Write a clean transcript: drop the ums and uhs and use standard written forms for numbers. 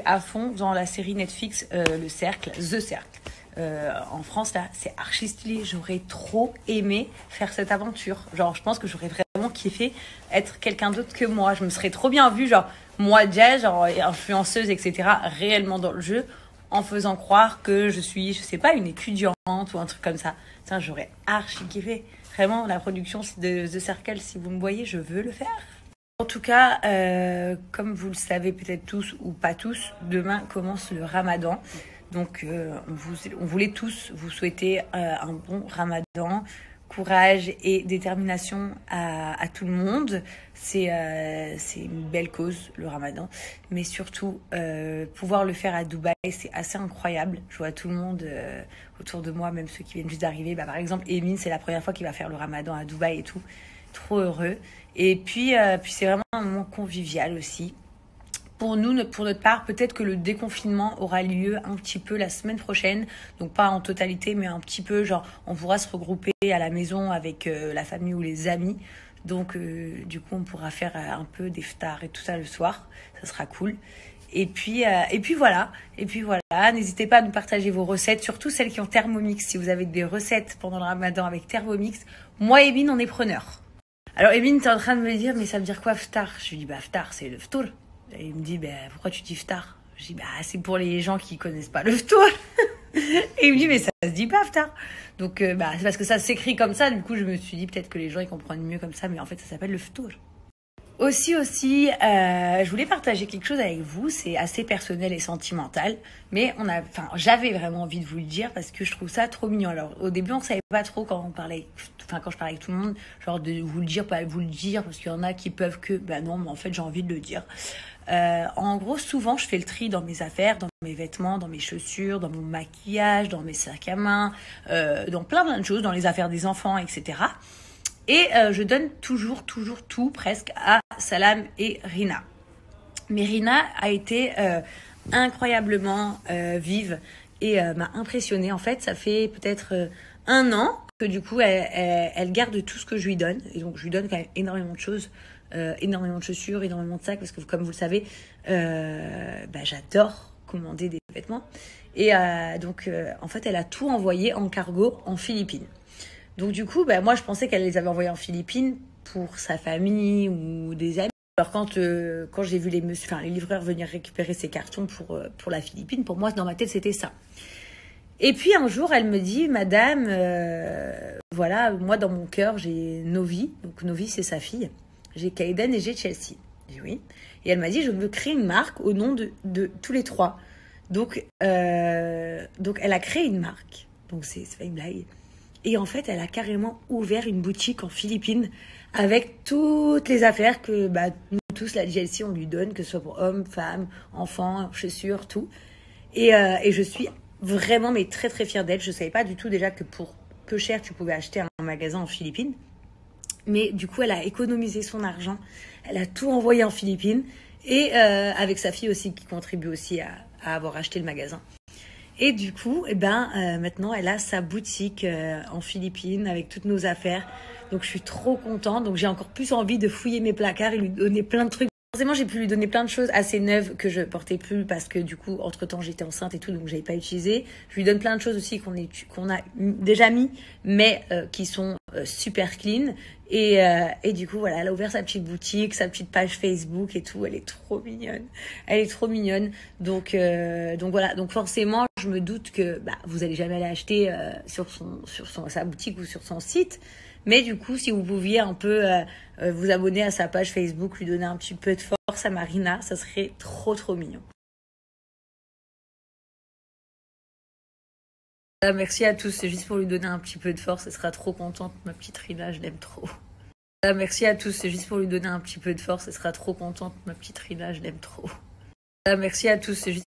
à fond dans la série Netflix Le Cercle, The Cercle. En France, là, c'est archi stylé. J'aurais trop aimé faire cette aventure. Genre, je pense que j'aurais vraiment kiffé être quelqu'un d'autre que moi. Je me serais trop bien vue, genre, moi, Jazz, genre, influenceuse, etc., réellement dans le jeu, en faisant croire que je suis, je sais pas, une étudiante ou un truc comme ça. Tiens, j'aurais archi kiffé. Vraiment, la production de The Circle, si vous me voyez, je veux le faire. En tout cas, comme vous le savez peut-être tous ou pas tous, demain commence le Ramadan. Donc, on voulait tous vous souhaiter un bon Ramadan, courage et détermination à tout le monde. C'est une belle cause, le Ramadan. Mais surtout, pouvoir le faire à Dubaï, c'est assez incroyable. Je vois tout le monde autour de moi, même ceux qui viennent juste d'arriver. Bah, par exemple, Emin, c'est la première fois qu'il va faire le Ramadan à Dubaï et tout. Trop heureux. Et puis c'est vraiment un moment convivial aussi. Pour nous, pour notre part, peut-être que le déconfinement aura lieu un petit peu la semaine prochaine. Donc pas en totalité, mais un petit peu, genre on pourra se regrouper à la maison avec la famille ou les amis. Donc du coup, on pourra faire un peu des ftars et tout ça le soir. Ça sera cool. Et puis voilà. N'hésitez pas à nous partager vos recettes, surtout celles qui ont Thermomix. Si vous avez des recettes pendant le Ramadan avec Thermomix, moi et Emin, on est preneurs. Alors Emin, t'es en train de me dire, mais ça veut dire quoi ftar? Je lui dis, bah ftar, c'est le ftour. Et il me dit, bah pourquoi tu dis ftar? Je dis, bah c'est pour les gens qui connaissent pas le ftour. Et il me dit, mais ça se dit pas ftar. Donc bah c'est parce que ça s'écrit comme ça, du coup je me suis dit peut-être que les gens ils comprennent mieux comme ça, mais en fait ça s'appelle le ftour. Aussi, je voulais partager quelque chose avec vous, c'est assez personnel et sentimental, mais j'avais vraiment envie de vous le dire parce que je trouve ça trop mignon. Alors, au début, on savait pas trop quand je parlais avec tout le monde, genre de vous le dire, pas vous le dire, parce qu'il y en a qui peuvent que, bah non, mais en fait, j'ai envie de le dire. En gros, souvent, je fais le tri dans mes affaires, dans mes vêtements, dans mes chaussures, dans mon maquillage, dans mes sacs à main, dans plein de choses, dans les affaires des enfants, etc. Et je donne toujours tout presque à Salam et Rina. Mais Rina a été incroyablement vive et m'a impressionnée. En fait, ça fait peut-être 1 an que du coup, elle garde tout ce que je lui donne. Et donc, je lui donne quand même énormément de choses, énormément de chaussures, énormément de sacs, parce que comme vous le savez, j'adore commander des vêtements. Et donc, en fait, elle a tout envoyé en cargo en Philippines. Donc du coup, moi je pensais qu'elle les avait envoyés en Philippines pour sa famille ou des amis. Alors quand j'ai vu les livreurs venir récupérer ces cartons pour la Philippine, pour moi dans ma tête c'était ça. Et puis un jour elle me dit, Madame, voilà, moi dans mon cœur j'ai Novi, donc Novi c'est sa fille, j'ai Kaiden et j'ai Chelsea. J'ai dit oui. Et elle m'a dit, je veux créer une marque au nom de tous les 3. Donc elle a créé une marque. Donc c'est pas une blague. Et en fait, elle a carrément ouvert une boutique en Philippines avec toutes les affaires que nous tous, la GLC, on lui donne, que ce soit pour hommes, femmes, enfants, chaussures, tout. Et je suis vraiment mais très très fière d'elle. Je ne savais pas du tout déjà que pour peu cher, tu pouvais acheter un magasin en Philippines. Mais du coup, elle a économisé son argent. Elle a tout envoyé en Philippines. Et avec sa fille aussi, qui contribue aussi à avoir acheté le magasin. Et du coup, maintenant, elle a sa boutique en Philippines avec toutes nos affaires. Donc, je suis trop contente. Donc, j'ai encore plus envie de fouiller mes placards et lui donner plein de trucs. Forcément, j'ai pu lui donner plein de choses assez neuves que je portais plus parce que du coup, entre-temps, j'étais enceinte et tout, donc j'avais pas utilisé. Je lui donne plein de choses aussi qu'on a déjà mis, mais qui sont super clean. Et du coup, voilà, elle a ouvert sa petite boutique, sa petite page Facebook et tout. Elle est trop mignonne. Elle est trop mignonne. Donc voilà. Donc forcément, je me doute que vous allez jamais aller acheter sur sa boutique ou sur son site. Mais du coup, si vous pouviez un peu vous abonner à sa page Facebook, lui donner un petit peu de force à Marina, ça serait trop mignon. Merci à tous, c'est juste pour lui donner un petit peu de force, elle sera trop contente, ma petite Rina, je l'aime trop. Merci à tous, c'est juste pour lui donner un petit peu de force, elle sera trop contente, ma petite Rina, je l'aime trop. Merci à tous, c'est juste